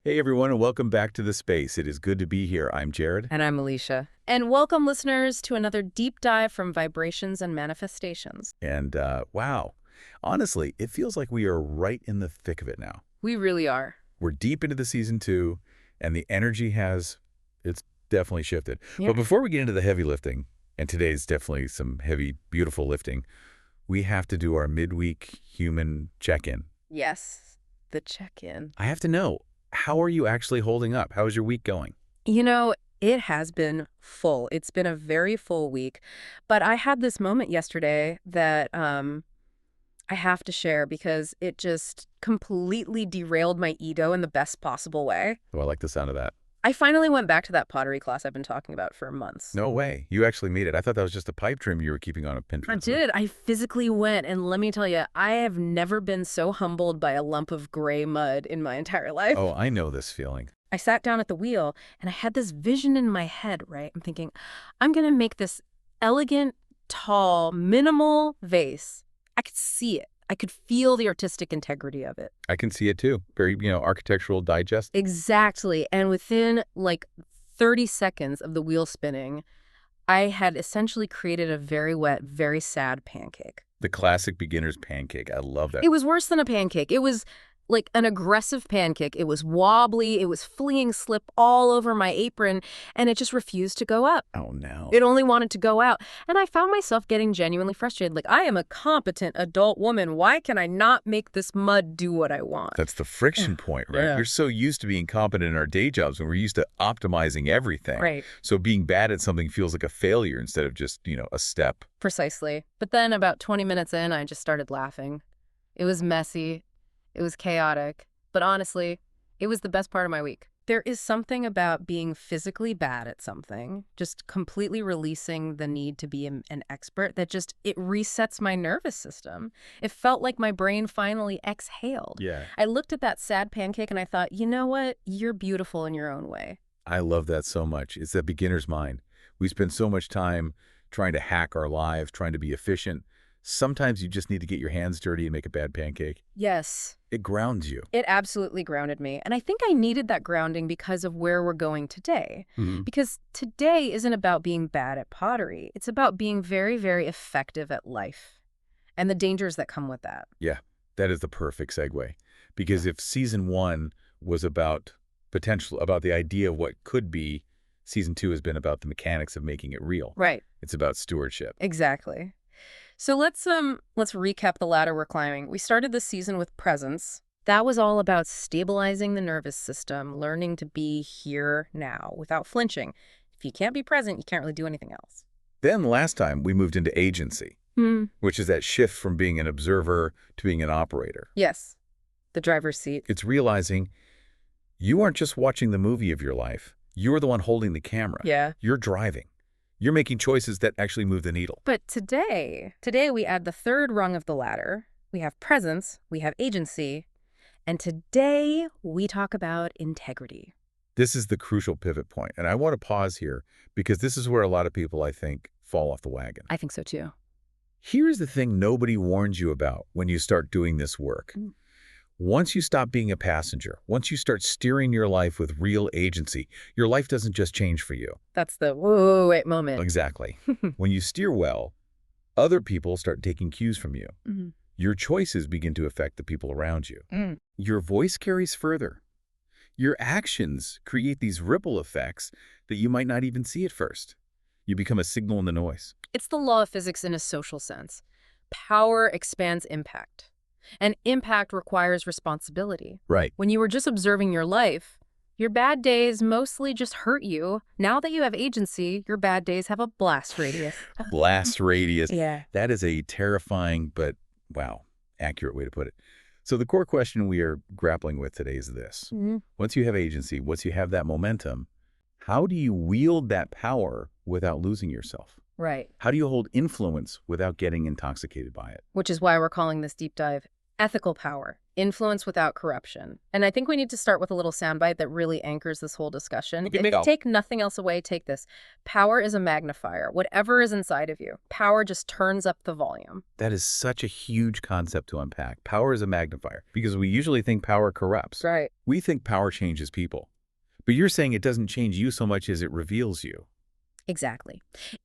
Hey everyone, and welcome back to the space. It is good to be here. I'm Jared. And I'm Alicia. And welcome, listeners, to another deep dive from Vibrations and Manifestations. And wow, honestly, it feels like we are right in the thick of it now. We really are. We're deep into the season 2, and the energy it's definitely shifted. Yeah. But before we get into the heavy lifting, and today's definitely some heavy, beautiful lifting, we have to do our midweek human check-in. Yes, the check-in. I have to know, how are you actually holding up? How is your week going? You know, it has been full. It's been a very full week. But I had this moment yesterday that I have to share because it just completely derailed my ego in the best possible way. Oh, I like the sound of that. I finally went back to that pottery class I've been talking about for months. No way. You actually made it. I thought that was just a pipe trim you were keeping on a Pinterest. I did. I physically went, and let me tell you, I have never been so humbled by a lump of gray mud in my entire life. Oh, I know this feeling. I sat down at the wheel, and I had this vision in my head, right? I'm thinking, I'm going to make this elegant, tall, minimal vase. I could see it. I could feel the artistic integrity of it. I can see it too. Very, architectural digest. Exactly. And within like 30 seconds of the wheel spinning, I had essentially created a very wet, very sad pancake. The classic beginner's pancake. I love that. It was worse than a pancake. It was like an aggressive pancake. It was wobbly. It was fleeing slip all over my apron, and it just refused to go up. Oh, no. It only wanted to go out. And I found myself getting genuinely frustrated. Like, I am a competent adult woman. Why can I not make this mud do what I want? That's the friction point, right? Yeah. We're so used to being competent in our day jobs when we're used to optimizing everything. Right. So being bad at something feels like a failure instead of just, a step. Precisely. But then about 20 minutes in, I just started laughing. It was messy. It was chaotic. But honestly, it was the best part of my week. There is something about being physically bad at something, just completely releasing the need to be an expert, that just, it resets my nervous system. It felt like my brain finally exhaled. Yeah. I looked at that sad pancake and I thought, you know what? You're beautiful in your own way. I love that so much. It's that beginner's mind. We spend so much time trying to hack our lives, trying to be efficient. Sometimes you just need to get your hands dirty and make a bad pancake. Yes. It grounds you. It absolutely grounded me. And I think I needed that grounding because of where we're going today. Mm-hmm. Because today isn't about being bad at pottery. It's about being very, very effective at life and the dangers that come with that. Yeah, that is the perfect segue. Because if season 1 was about about the idea of what could be, season 2 has been about the mechanics of making it real. Right. It's about stewardship. Exactly. So let's recap the ladder we're climbing. We started this season with presence. That was all about stabilizing the nervous system, learning to be here now without flinching. If you can't be present, you can't really do anything else. Then last time we moved into agency, which is that shift from being an observer to being an operator. Yes, the driver's seat. It's realizing you aren't just watching the movie of your life. You're the one holding the camera. Yeah. You're driving. You're making choices that actually move the needle. But today we add the third rung of the ladder. We have presence, we have agency, and today we talk about integrity. This is the crucial pivot point, and I want to pause here because this is where a lot of people, I think, fall off the wagon. I think so too. Here's the thing nobody warns you about when you start doing this work. Once you stop being a passenger, once you start steering your life with real agency, your life doesn't just change for you. That's the whoa, wait moment. Exactly. When you steer well, other people start taking cues from you. Mm-hmm. Your choices begin to affect the people around you. Your voice carries further. Your actions create these ripple effects that you might not even see at first. You become a signal in the noise. It's the law of physics in a social sense. Power expands impact. And impact requires responsibility. Right. When you were just observing your life, your bad days mostly just hurt you. Now that you have agency, your bad days have a blast radius. Blast radius. Yeah. That is a terrifying but, wow, accurate way to put it. So the core question we are grappling with today is this. Once you have agency, once you have that momentum, how do you wield that power without losing yourself? Right. How do you hold influence without getting intoxicated by it? Which is why we're calling this deep dive Ethical power, influence without corruption. And I think we need to start with a little soundbite that really anchors this whole discussion. Okay, go. Take nothing else away, take this. Power is a magnifier. Whatever is inside of you, power just turns up the volume. That is such a huge concept to unpack. Power is a magnifier because we usually think power corrupts. Right. We think power changes people. But you're saying it doesn't change you so much as it reveals you. Exactly.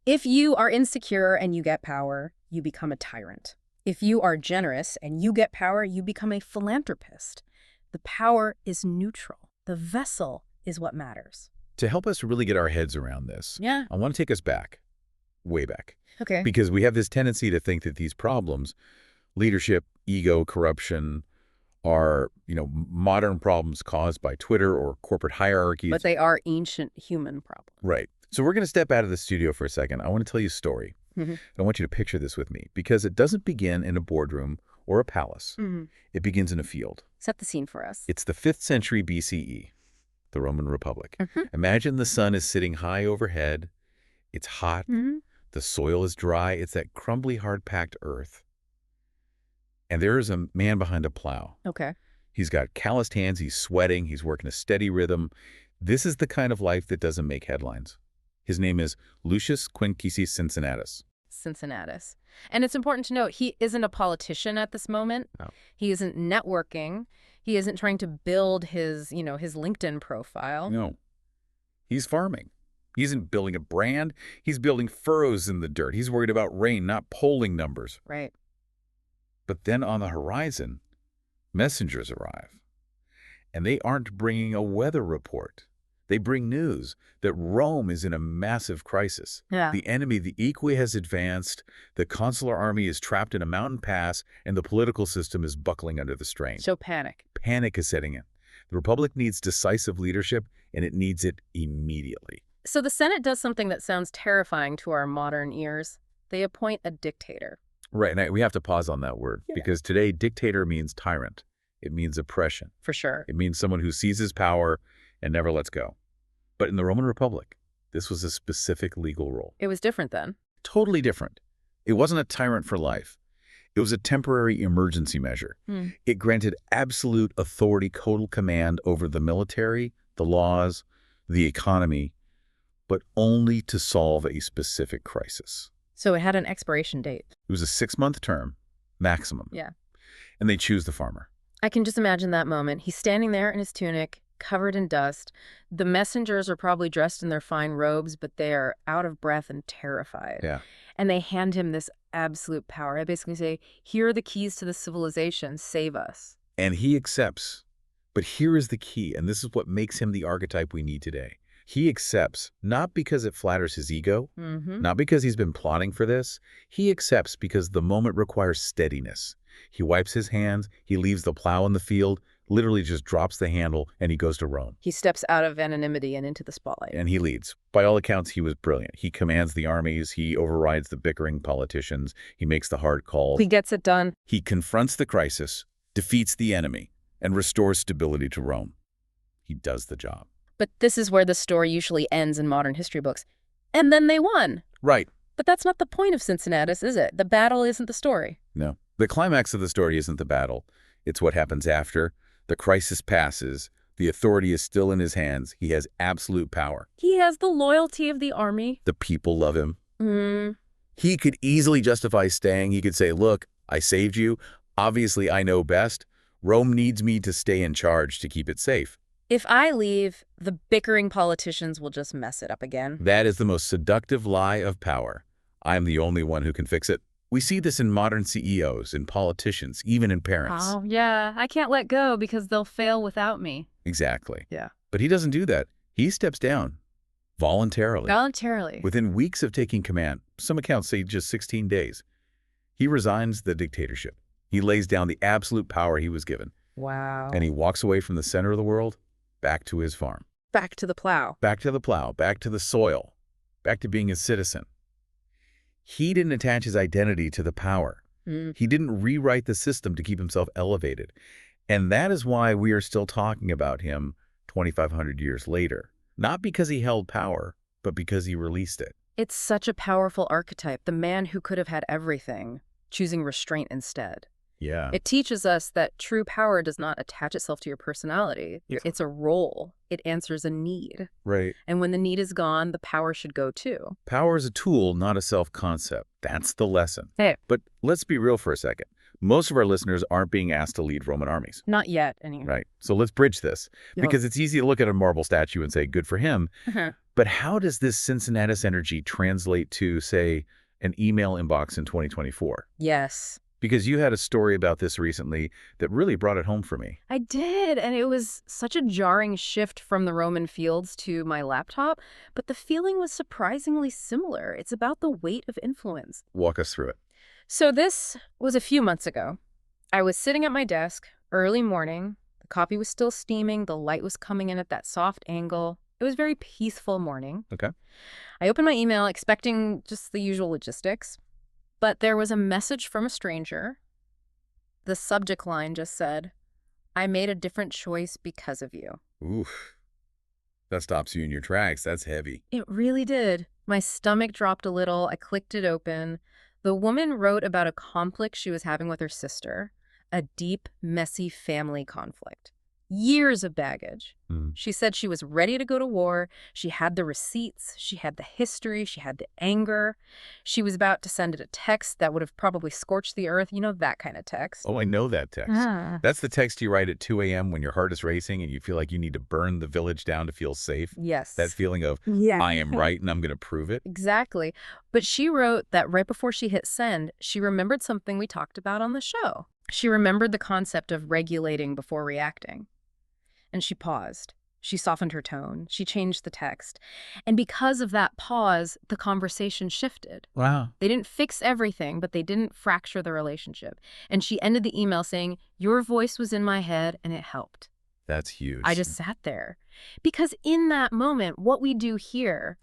If you are insecure and you get power, you become a tyrant. If you are generous and you get power, you become a philanthropist. The power is neutral. The vessel is what matters. To help us really get our heads around this, Yeah. I want to take us back, way back. Okay. Because we have this tendency to think that these problems, leadership, ego, corruption, are, modern problems caused by Twitter or corporate hierarchies. But they are ancient human problems. Right. So we're going to step out of the studio for a second. I want to tell you a story. I want you to picture this with me because it doesn't begin in a boardroom or a palace. It begins in a field. Set the scene for us. It's the 5th century BCE, the Roman Republic. Imagine the sun is sitting high overhead. It's hot. The soil is dry. It's that crumbly, hard-packed earth. And there is a man behind a plow. Okay. He's got calloused hands. He's sweating. He's working a steady rhythm. This is the kind of life that doesn't make headlines. His name is Lucius Quinctius Cincinnatus. Cincinnatus. And it's important to note, he isn't a politician at this moment. No. He isn't networking. He isn't trying to build his, his LinkedIn profile. No. He's farming. He isn't building a brand. He's building furrows in the dirt. He's worried about rain, not polling numbers. Right. But then on the horizon, messengers arrive. And they aren't bringing a weather report. They bring news that Rome is in a massive crisis. Yeah. The enemy, the Equi, has advanced, the consular army is trapped in a mountain pass, and the political system is buckling under the strain. So panic. Panic is setting in. The Republic needs decisive leadership, and it needs it immediately. So the Senate does something that sounds terrifying to our modern ears. They appoint a dictator. Right, and we have to pause on that word, because today dictator means tyrant. It means oppression. For sure. It means someone who seizes power and never lets go. But in the Roman Republic, this was a specific legal role. It was different then. Totally different. It wasn't a tyrant for life. It was a temporary emergency measure. It granted absolute authority, total command over the military, the laws, the economy, but only to solve a specific crisis. So it had an expiration date. It was a 6-month term, maximum. Yeah. And they choose the farmer. I can just imagine that moment. He's standing there in his tunic, covered in dust. The messengers are probably dressed in their fine robes, but they are out of breath and terrified. Yeah. And they hand him this absolute power. I basically say, here are the keys to the civilization. Save us. And he accepts. But here is the key, and this is what makes him the archetype we need today. He accepts, not because it flatters his ego, not because he's been plotting for this. He accepts because the moment requires steadiness. He wipes his hands, he leaves the plow in the field, literally just drops the handle, and he goes to Rome. He steps out of anonymity and into the spotlight. And he leads. By all accounts, he was brilliant. He commands the armies, he overrides the bickering politicians, he makes the hard calls. He gets it done. He confronts the crisis, defeats the enemy, and restores stability to Rome. He does the job. But this is where the story usually ends in modern history books. And then they won. Right. But that's not the point of Cincinnatus, is it? The battle isn't the story. No. The climax of the story isn't the battle. It's what happens after. The crisis passes. The authority is still in his hands. He has absolute power. He has the loyalty of the army. The people love him. He could easily justify staying. He could say, look, I saved you. Obviously, I know best. Rome needs me to stay in charge to keep it safe. If I leave, the bickering politicians will just mess it up again. That is the most seductive lie of power. I'm the only one who can fix it. We see this in modern CEOs, in politicians, even in parents. Oh, yeah. I can't let go because they'll fail without me. Exactly. Yeah. But he doesn't do that. He steps down voluntarily. Voluntarily. Within weeks of taking command, some accounts say just 16 days, he resigns the dictatorship. He lays down the absolute power he was given. Wow. And he walks away from the center of the world, back to his farm. Back to the plow. Back to the plow, back to the soil, back to being a citizen. He didn't attach his identity to the power. He didn't rewrite the system to keep himself elevated. And that is why we are still talking about him 2,500 years later. Not because he held power, but because he released it. It's such a powerful archetype, the man who could have had everything, choosing restraint instead. Yeah. It teaches us that true power does not attach itself to your personality. Yeah. It's a role. It answers a need. Right. And when the need is gone, the power should go too. Power is a tool, not a self-concept. That's the lesson. Hey. But let's be real for a second. Most of our listeners aren't being asked to lead Roman armies. Not yet, anyway. Right. So let's bridge this. Because it's easy to look at a marble statue and say, good for him. But how does this Cincinnatus energy translate to, say, an email inbox in 2024? Yes. Because you had a story about this recently that really brought it home for me. I did, and it was such a jarring shift from the Roman fields to my laptop, but the feeling was surprisingly similar. It's about the weight of influence. Walk us through it. So this was a few months ago. I was sitting at my desk, early morning. The coffee was still steaming. The light was coming in at that soft angle. It was a very peaceful morning. Okay. I opened my email expecting just the usual logistics, but there was a message from a stranger. The subject line just said, "I made a different choice because of you." Oof. That stops you in your tracks. That's heavy. It really did. My stomach dropped a little. I clicked it open. The woman wrote about a conflict she was having with her sister, a deep, messy family conflict. Years of baggage. She said she was ready to go to war. She had the receipts. She had the history. She had the anger. She was about to send it a text that would have probably scorched the earth. You know, that kind of text. Oh, I know that text. That's the text you write at 2 a.m. when your heart is racing and you feel like you need to burn the village down to feel safe. Yes. That feeling of, I am right and I'm going to prove it. Exactly. But she wrote that right before she hit send, she remembered something we talked about on the show. She remembered the concept of regulating before reacting. And she paused. She softened her tone. She changed the text. And because of that pause, the conversation shifted. Wow. They didn't fix everything, but they didn't fracture the relationship. And she ended the email saying, "Your voice was in my head and it helped." That's huge. I just sat there. Because in that moment, what we do here,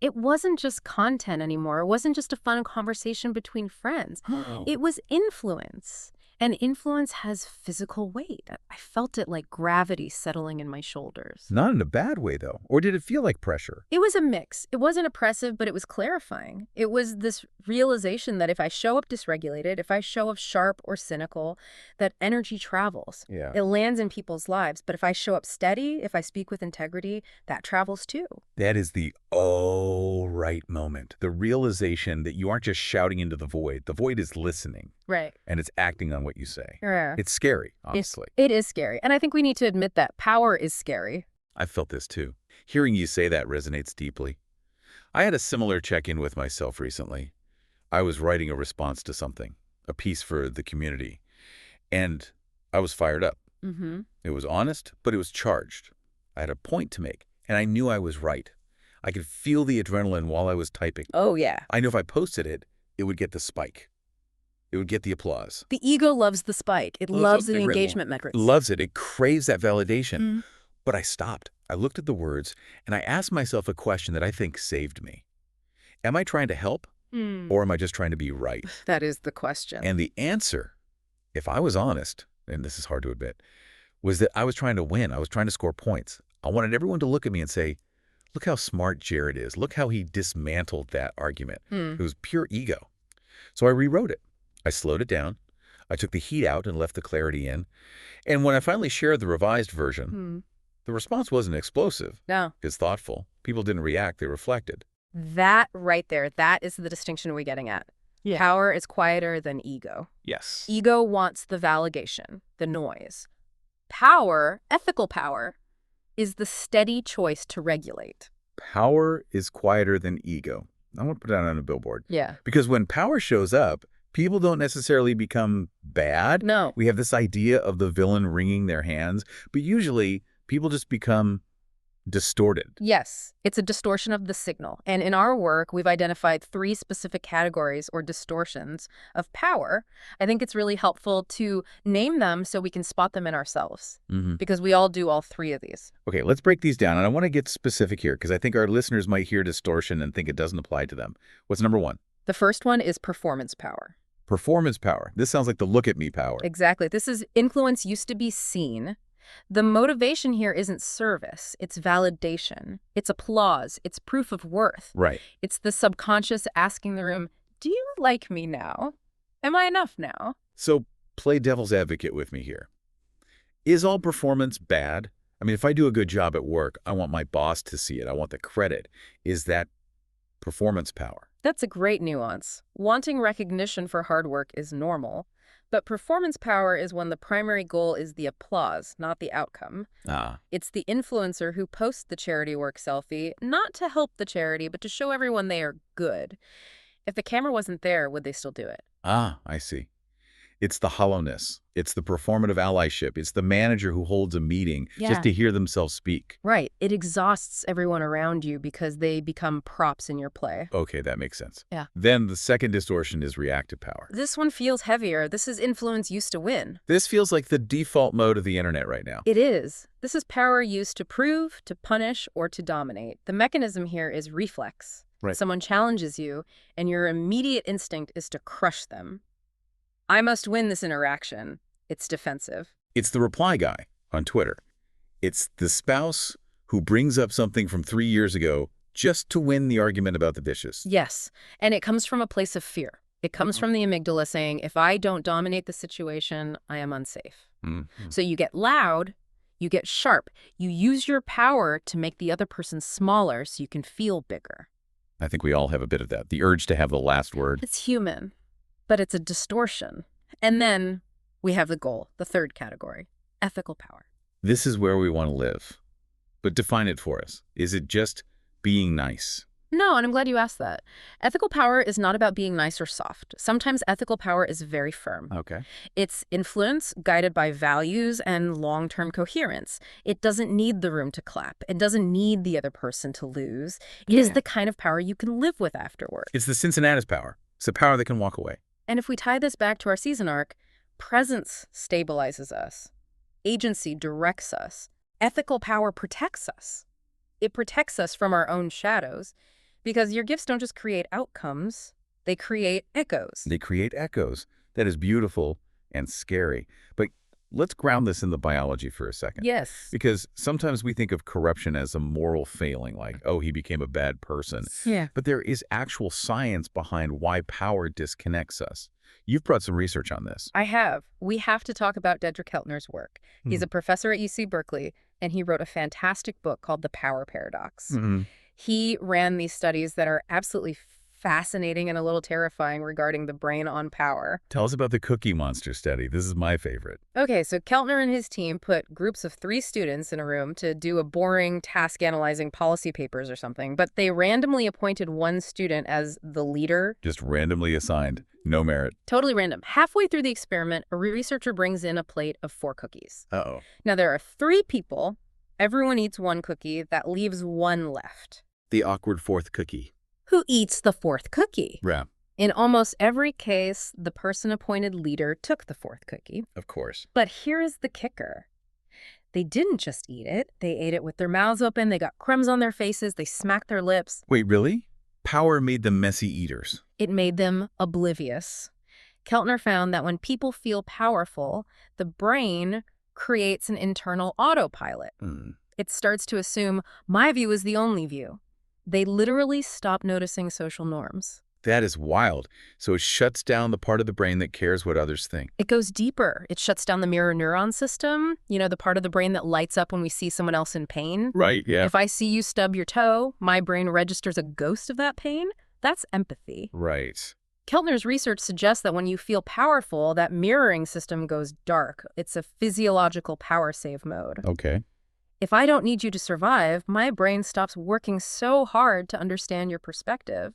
it wasn't just content anymore. It wasn't just a fun conversation between friends. It was influence. And influence has physical weight. I felt it like gravity settling in my shoulders. Not in a bad way, though. Or did it feel like pressure? It was a mix. It wasn't oppressive, but it was clarifying. It was this realization that if I show up dysregulated, if I show up sharp or cynical, that energy travels. Yeah. It lands in people's lives. But if I show up steady, if I speak with integrity, that travels too. That is the oh right moment. The realization that you aren't just shouting into the void. The void is listening. Right. And it's acting on what you say. Yeah. It's scary, honestly. It is scary. And I think we need to admit that power is scary. I felt this too. Hearing you say that resonates deeply. I had a similar check-in with myself recently. I was writing a response to something, a piece for the community, and I was fired up. It was honest, but it was charged. I had a point to make, and I knew I was right. I could feel the adrenaline while I was typing. Oh, yeah. I knew if I posted it, it would get the spike. It would get the applause. The ego loves the spike. It loves the engagement metrics. Loves it. It craves that validation. But I stopped. I looked at the words, and I asked myself a question that I think saved me. Am I trying to help, or am I just trying to be right? That is the question. And the answer, if I was honest, and this is hard to admit, was that I was trying to win. I was trying to score points. I wanted everyone to look at me and say, look how smart Jared is. Look how he dismantled that argument. It was pure ego. So I rewrote it. I slowed it down. I took the heat out and left the clarity in. And when I finally shared the revised version, the response wasn't explosive. No. It's thoughtful. People didn't react. They reflected. That right there, that is the distinction we're getting at. Yeah. Power is quieter than ego. Yes. Ego wants the validation, the noise. Power, ethical power, is the steady choice to regulate. Power is quieter than ego. I want to put that on a billboard. Yeah. Because when power shows up, people don't necessarily become bad. No. We have this idea of the villain wringing their hands, but usually people just become distorted. Yes, it's a distortion of the signal. And in our work, we've identified 3 specific categories or distortions of power. I think it's really helpful to name them so we can spot them in ourselves, because we all do all 3 of these. Okay, let's break these down. And I want to get specific here because I think our listeners might hear distortion and think it doesn't apply to them. What's number 1? The first one is performance power. Performance power. This sounds like the look at me power. Exactly. This is influence used to be seen. The motivation here isn't service. It's validation. It's applause. It's proof of worth. Right. It's the subconscious asking the room, do you like me now? Am I enough now? So play devil's advocate with me here. Is all performance bad? I mean, if I do a good job at work, I want my boss to see it. I want the credit. Is that performance power? That's a great nuance. Wanting recognition for hard work is normal, but performance power is when the primary goal is the applause, not the outcome. Ah, It's the influencer who posts the charity work selfie, not to help the charity, but to show everyone they are good. If the camera wasn't there, would they still do it? I see. It's the hollowness. It's the performative allyship. It's the manager who holds a meeting just to hear themselves speak. Right. It exhausts everyone around you because they become props in your play. Okay, that makes sense. Yeah. Then the second distortion is reactive power. This one feels heavier. This is influence used to win. This feels like the default mode of the internet right now. It is. This is power used to prove, to punish, or to dominate. The mechanism here is reflex. Right. Someone challenges you, and your immediate instinct is to crush them. I must win this interaction. It's defensive. It's the reply guy on Twitter. It's the spouse who brings up something from 3 years ago just to win the argument about the dishes. Yes, and it comes from a place of fear. It comes from the amygdala saying, if I don't dominate the situation, I am unsafe. Mm-hmm. So you get loud, you get sharp, you use your power to make the other person smaller so you can feel bigger. I think we all have a bit of that, the urge to have the last word. It's human, but it's a distortion. And then we have the goal, the third category, ethical power. This is where we want to live. But define it for us. Is it just being nice? No, and I'm glad you asked that. Ethical power is not about being nice or soft. Sometimes ethical power is very firm. Okay. It's influence guided by values and long-term coherence. It doesn't need the room to clap. It doesn't need the other person to lose. It is the kind of power you can live with afterward. It's the Cincinnatus power. It's a power that can walk away. And if we tie this back to our season arc, presence stabilizes us. Agency directs us. Ethical power protects us. It protects us from our own shadows because your gifts don't just create outcomes, they create echoes. They create echoes. That is beautiful and scary. But let's ground this in the biology for a second. Yes. Because sometimes we think of corruption as a moral failing, like, oh, he became a bad person. Yeah. But there is actual science behind why power disconnects us. You've brought some research on this. I have. We have to talk about Dedrick Keltner's work. He's a professor at UC Berkeley, and he wrote a fantastic book called The Power Paradox. He ran these studies that are absolutely fascinating and a little terrifying regarding the brain on power. Tell us about the Cookie Monster study. This is my favorite. Okay, so Keltner and his team put groups of 3 students in a room to do a boring task analyzing policy papers or something, but they randomly appointed one student as the leader. Just randomly assigned. No merit. Totally random. Halfway through the experiment, a researcher brings in a plate of 4 cookies. Uh-oh. Now, there are 3 people. Everyone eats 1 cookie. That leaves 1 left. The awkward 4th cookie. Who eats the 4th cookie? Yeah, In almost every case, the person appointed leader took the 4th cookie. of course. But here is the kicker. They didn't just eat it. They ate it with their mouths open. They got crumbs on their faces. They smacked their lips. Wait, really? Power made them messy eaters. It made them oblivious. Keltner found that when people feel powerful, the brain creates an internal autopilot. It starts to assume, my view is the only view. They literally stop noticing social norms. That is wild. So it shuts down the part of the brain that cares what others think. It goes deeper. It shuts down the mirror neuron system, you know, the part of the brain that lights up when we see someone else in pain. Right, yeah. If I see you stub your toe, my brain registers a ghost of that pain. That's empathy. Right. Keltner's research suggests that when you feel powerful, that mirroring system goes dark. It's a physiological power save mode. Okay. If I don't need you to survive, my brain stops working so hard to understand your perspective.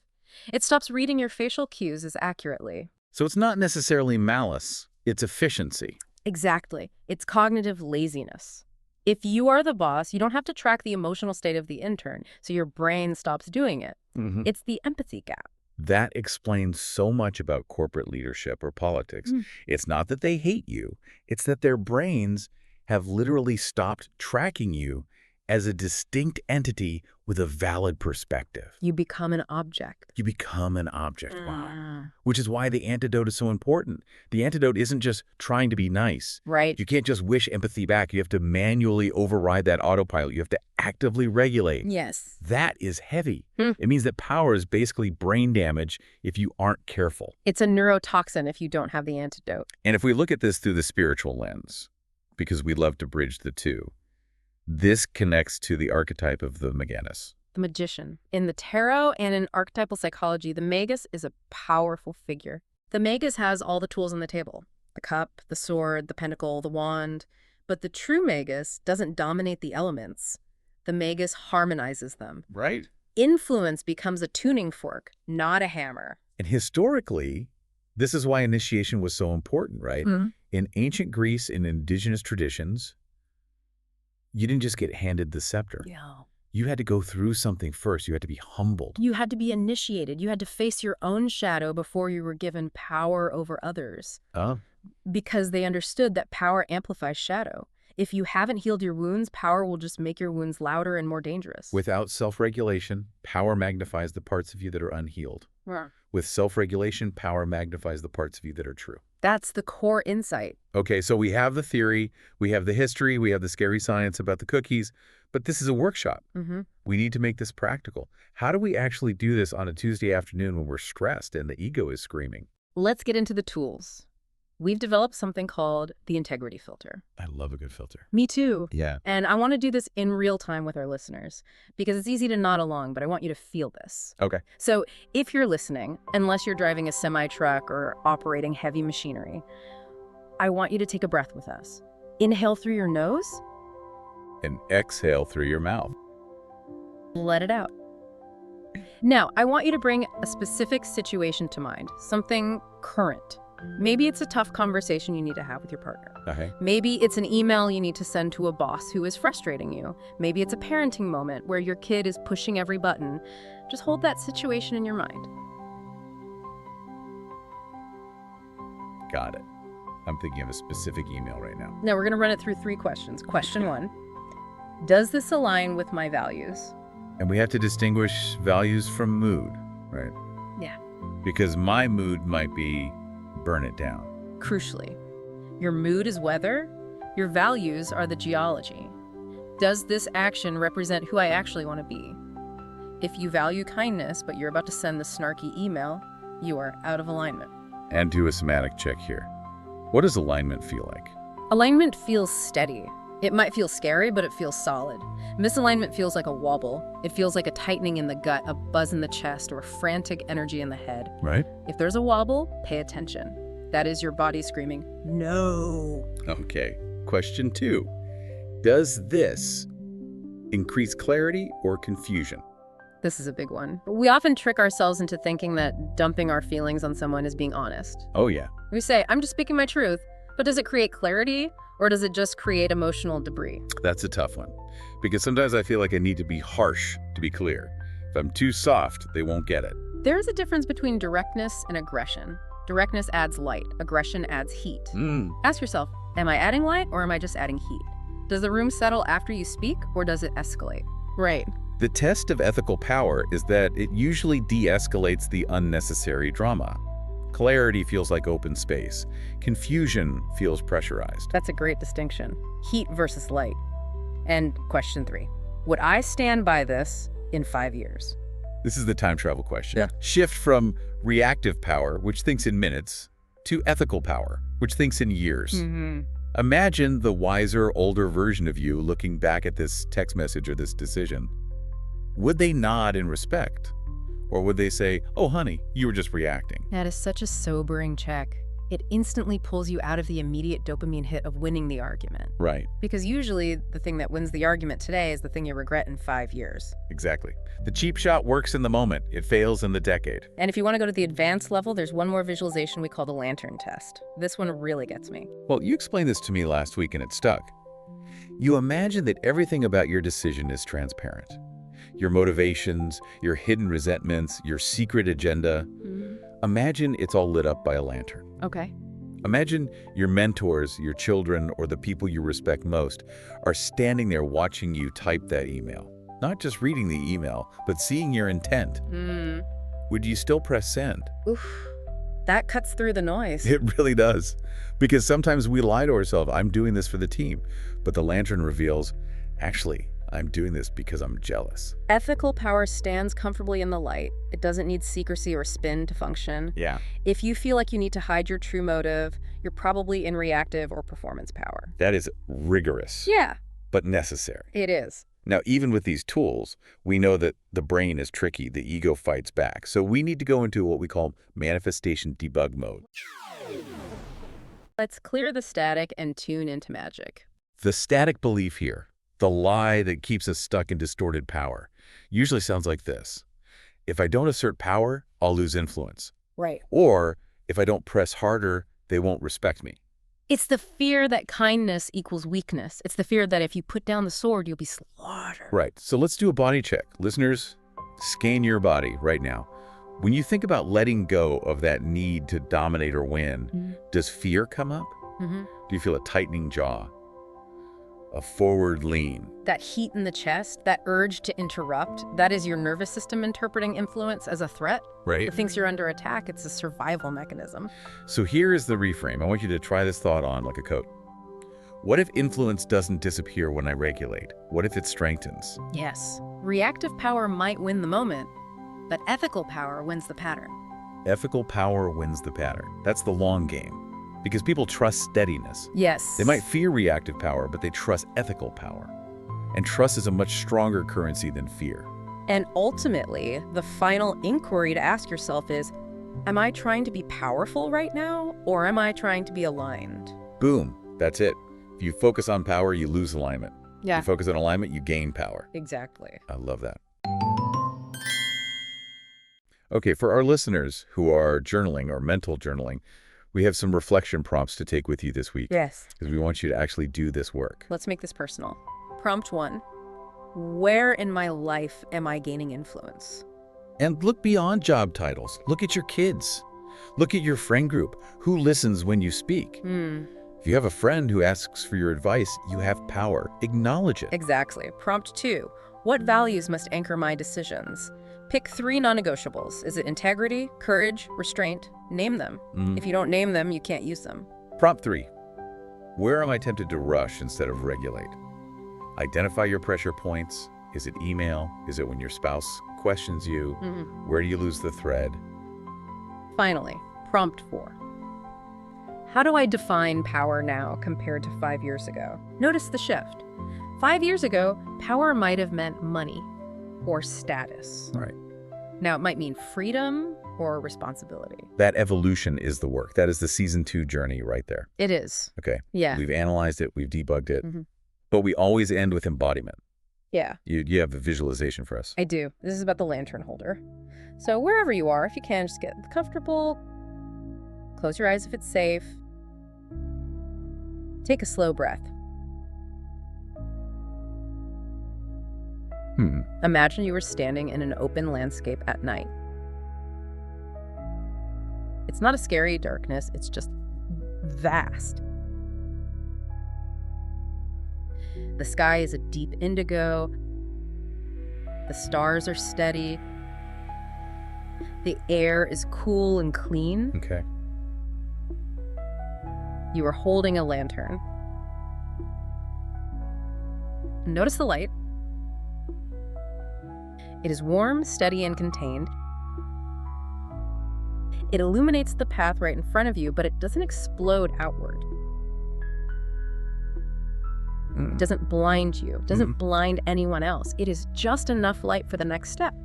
It stops reading your facial cues as accurately. So it's not necessarily malice. It's efficiency. Exactly. It's cognitive laziness. If you are the boss, you don't have to track the emotional state of the intern, so your brain stops doing it. It's the empathy gap. That explains so much about corporate leadership or politics. It's not that they hate you. It's that their brains have literally stopped tracking you as a distinct entity with a valid perspective. You become an object. You become an object, wow. Which is why the antidote is so important. The antidote isn't just trying to be nice. Right. You can't just wish empathy back. You have to manually override that autopilot. You have to actively regulate. Yes. That is heavy. It means that power is basically brain damage if you aren't careful. It's a neurotoxin if you don't have the antidote. And if we look at this through the spiritual lens, because we love to bridge the two, this connects to the archetype of the Magus. The magician. In the tarot and in archetypal psychology, the Magus is a powerful figure. The Magus has all the tools on the table. The cup, the sword, the pentacle, the wand. But the true Magus doesn't dominate the elements. The Magus harmonizes them. Right. Influence becomes a tuning fork, not a hammer. And historically, this is why initiation was so important, right? In ancient Greece, in indigenous traditions, you didn't just get handed the scepter. Yeah. You had to go through something first. You had to be humbled. You had to be initiated. You had to face your own shadow before you were given power over others. Because they understood that power amplifies shadow. If you haven't healed your wounds, power will just make your wounds louder and more dangerous. Without self-regulation, power magnifies the parts of you that are unhealed. Yeah. With self-regulation, power magnifies the parts of you that are true. That's the core insight. Okay, so we have the theory, we have the history, we have the scary science about the cookies, but this is a workshop. We need to make this practical. How do we actually do this on a Tuesday afternoon when we're stressed and the ego is screaming? Let's get into the tools. We've developed something called the integrity filter. I love a good filter. Me too. Yeah. And I want to do this in real time with our listeners because it's easy to nod along, but I want you to feel this. Okay. So if you're listening, unless you're driving a semi-truck or operating heavy machinery, I want you to take a breath with us. Inhale through your nose. And exhale through your mouth. Let it out. Now, I want you to bring a specific situation to mind, something current. Maybe it's a tough conversation you need to have with your partner. Okay. Maybe it's an email you need to send to a boss who is frustrating you. Maybe it's a parenting moment where your kid is pushing every button. Just hold that situation in your mind. Got it. I'm thinking of a specific email right now. Now, we're going to run it through 3 questions. Question 1, does this align with my values? And we have to distinguish values from mood, right? Yeah. Because my mood might be burn it down. Crucially, your mood is weather, your values are the geology. Does this action represent who I actually want to be? If you value kindness, but you're about to send the snarky email, you are out of alignment. And do a somatic check here. What does alignment feel like? Alignment feels steady. It might feel scary, but it feels solid. Misalignment feels like a wobble. It feels like a tightening in the gut, a buzz in the chest, or frantic energy in the head. Right. If there's a wobble, pay attention. That is your body screaming, no. Okay. Question 2. Does this increase clarity or confusion? This is a big one. We often trick ourselves into thinking that dumping our feelings on someone is being honest. Oh, yeah. We say, I'm just speaking my truth, but does it create clarity? Or does it just create emotional debris? That's a tough one. Because sometimes I feel like I need to be harsh to be clear. If I'm too soft, they won't get it. There is a difference between directness and aggression. Directness adds light. Aggression adds heat. Ask yourself, am I adding light or am I just adding heat? Does the room settle after you speak or does it escalate? Right. The test of ethical power is that it usually de-escalates the unnecessary drama. Clarity feels like open space. Confusion feels pressurized. That's a great distinction. Heat versus light. And question 3. Would I stand by this in 5 years? This is the time travel question. Yeah. Shift from reactive power, which thinks in minutes, to ethical power, which thinks in years. Imagine the wiser, older version of you looking back at this text message or this decision. Would they nod in respect? Or would they say, oh, honey, you were just reacting? That is such a sobering check. It instantly pulls you out of the immediate dopamine hit of winning the argument. Right. Because usually the thing that wins the argument today is the thing you regret in 5 years. Exactly. The cheap shot works in the moment. It fails in the decade. And if you want to go to the advanced level, there's one more visualization we call the lantern test. This one really gets me. Well, you explained this to me last week and it stuck. You imagine that everything about your decision is transparent. Your motivations, your hidden resentments, your secret agenda. Imagine it's all lit up by a lantern. Okay. Imagine your mentors, your children, or the people you respect most are standing there watching you type that email. Not just reading the email, but seeing your intent. Would you still press send? Oof, that cuts through the noise. It really does. Because sometimes we lie to ourselves, I'm doing this for the team. But the lantern reveals, actually, I'm doing this because I'm jealous. Ethical power stands comfortably in the light. It doesn't need secrecy or spin to function. Yeah. If you feel like you need to hide your true motive, you're probably in reactive or performance power. That is rigorous. Yeah, But necessary. it is. Now, even with these tools, we know that the brain is tricky. The ego fights back. So we need to go into what we call manifestation debug mode. Let's clear the static and tune into magic. The static belief here, the lie that keeps us stuck in distorted power, usually sounds like this. If I don't assert power, I'll lose influence. Right. Or if I don't press harder, they won't respect me. It's the fear that kindness equals weakness. It's the fear that if you put down the sword, you'll be slaughtered. Right. So let's do a body check. Listeners, scan your body right now. When you think about letting go of that need to dominate or win, does fear come up? Do you feel a tightening jaw? A forward lean? That heat in the chest, that urge to interrupt, that is your nervous system interpreting influence as a threat. Right. It thinks you're under attack. It's a survival mechanism. So here is the reframe. I want you to try this thought on like a coat. What if influence doesn't disappear when I regulate? What if it strengthens? Yes. Reactive power might win the moment, but ethical power wins the pattern. Ethical power wins the pattern. That's the long game. Because people trust steadiness. Yes. They might fear reactive power, but they trust ethical power. And trust is a much stronger currency than fear. And ultimately, the final inquiry to ask yourself is, am I trying to be powerful right now, or am I trying to be aligned? Boom. That's it. If you focus on power, you lose alignment. Yeah. If you focus on alignment, you gain power. Exactly. I love that. Okay, for our listeners who are journaling or mental journaling, we have some reflection prompts to take with you this week. Yes. Because we want you to actually do this work. Let's make this personal. Prompt 1. Where in my life am I gaining influence? And look beyond job titles. Look at your kids. Look at your friend group. Who listens when you speak? If you have a friend who asks for your advice, you have power. Acknowledge it. Exactly. Prompt 2. What values must anchor my decisions? Pick 3 non-negotiables. Is it integrity, courage, restraint? Name them. If you don't name them, you can't use them. Prompt 3. Where am I tempted to rush instead of regulate? Identify your pressure points. Is it email? Is it when your spouse questions you? Where do you lose the thread? Finally, prompt 4. How do I define power now compared to 5 years ago? Notice the shift. 5 years ago, power might have meant money or status. All right. Now, it might mean freedom or responsibility. That evolution is the work. That is the season 2 journey right there. It is. Okay. Yeah. We've analyzed it. We've debugged it. But we always end with embodiment. Yeah. You have a visualization for us. I do. This is about the lantern holder. So wherever you are, if you can, just get comfortable. Close your eyes if it's safe. Take a slow breath. Imagine you were standing in an open landscape at night. It's not a scary darkness, it's just vast. The sky is a deep indigo. The stars are steady. The air is cool and clean. Okay. You are holding a lantern. Notice the light. It is warm, steady, and contained. It illuminates the path right in front of you, but it doesn't explode outward. It doesn't blind you. It doesn't blind anyone else. It is just enough light for the next step.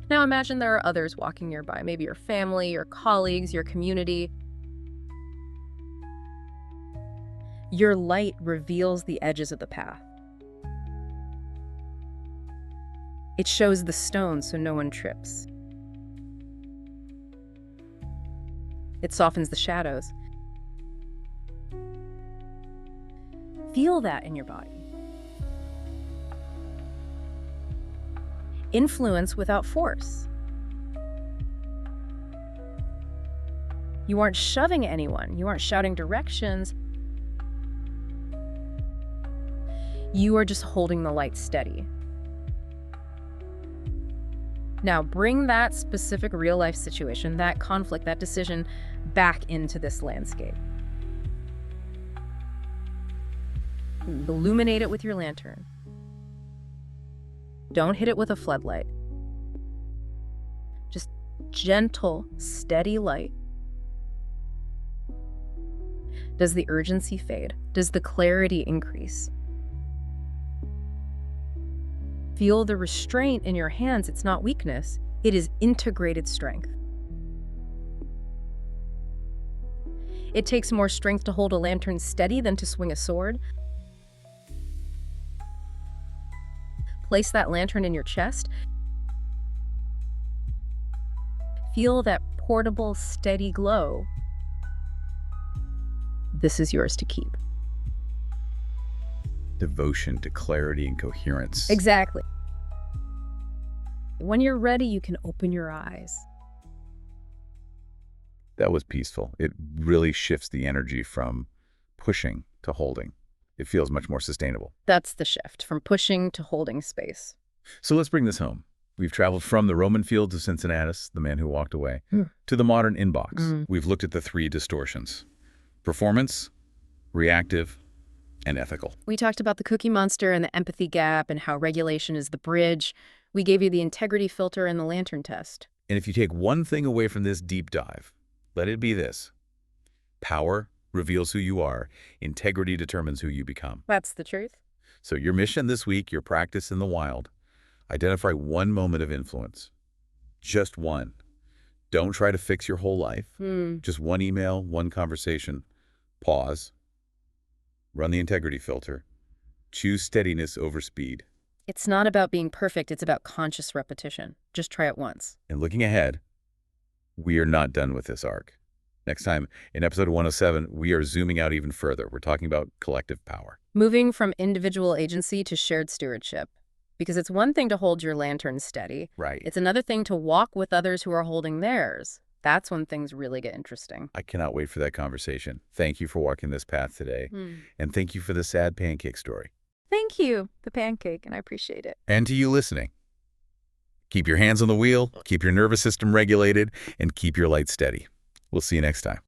Now imagine there are others walking nearby, maybe your family, your colleagues, your community. Your light reveals the edges of the path. It shows the stones so no one trips. It softens the shadows. Feel that in your body. Influence without force. You aren't shoving anyone. You aren't shouting directions. You are just holding the light steady. Now, bring that specific real-life situation, that conflict, that decision, back into this landscape. Illuminate it with your lantern. Don't hit it with a floodlight. Just gentle, steady light. Does the urgency fade? Does the clarity increase? Feel the restraint in your hands. It's not weakness. It is integrated strength. It takes more strength to hold a lantern steady than to swing a sword. Place that lantern in your chest. Feel that portable, steady glow. This is yours to keep. Devotion to clarity and coherence. Exactly. When you're ready, you can open your eyes. That was peaceful. It really shifts the energy from pushing to holding. It feels much more sustainable. That's the shift, from pushing to holding space. So let's bring this home. We've traveled from the Roman fields of Cincinnatus, the man who walked away, to the modern inbox. We've looked at the three distortions: performance, reactive, and ethical. We talked about the cookie monster and the empathy gap and how regulation is the bridge. We gave you the integrity filter and the lantern test. And if you take one thing away from this deep dive, let it be this: power reveals who you are. Integrity determines who you become. That's the truth. So your mission this week, your practice in the wild, identify one moment of influence. Just one. Don't try to fix your whole life. Just one email, one conversation. Pause. Run the integrity filter. Choose steadiness over speed. It's not about being perfect. It's about conscious repetition. Just try it once. And looking ahead, we are not done with this arc. Next time, in episode 107, we are zooming out even further. We're talking about collective power. Moving from individual agency to shared stewardship. Because it's one thing to hold your lantern steady. Right. It's another thing to walk with others who are holding theirs. That's when things really get interesting. I cannot wait for that conversation. Thank you for walking this path today. And thank you for the sad pancake story. Thank you, the pancake, and I appreciate it. And to you listening. Keep your hands on the wheel, keep your nervous system regulated, and keep your light steady. We'll see you next time.